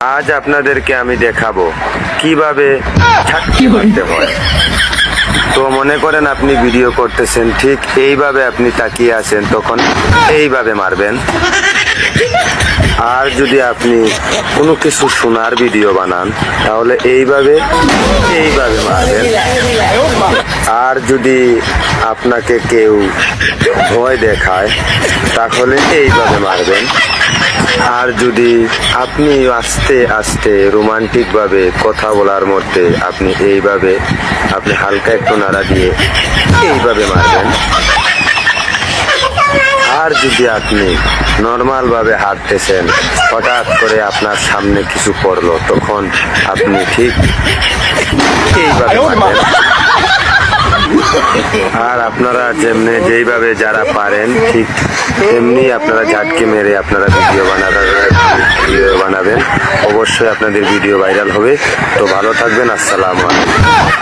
আজ আপনাদেরকে আমি দেখাবো কিভাবে ঝাটকি মারতে হয়। তো মনে করেন আপনি ভিডিও করতেছেন, ঠিক এইভাবে আপনি তাকিয়ে আছেন, তখন এইভাবে মারবেন। আর যদি আপনি কোনো কিছু শোনার ভিডিও বানান, তাহলে এইভাবে মারবেন। আর যদি আপনাকে কেউ ভয় দেখায়, তাহলে এইভাবে মারবেন। আর যদি আপনি আস্তে আস্তে রোমান্টিক ভাবে কথা বলার মধ্যে আপনি হালকা একটু নাড়া দিয়ে এইভাবে মারবেন। আর যদি আপনি নর্মাল ভাবে হাঁটতেছেন, হঠাৎ করে আপনার সামনে কিছু পড়লো, তখন আপনি ঠিক এইভাবে মারবেন। আর আপনারা যেইভাবে যারা পারেন, ঠিক তেমনি আপনারা ঝাটকে মেরে আপনারা ভিডিও বানাবেন। অবশ্যই আপনাদের ভিডিও ভাইরাল হবে। তো ভালো থাকবেন। আসসালামু আলাইকুম।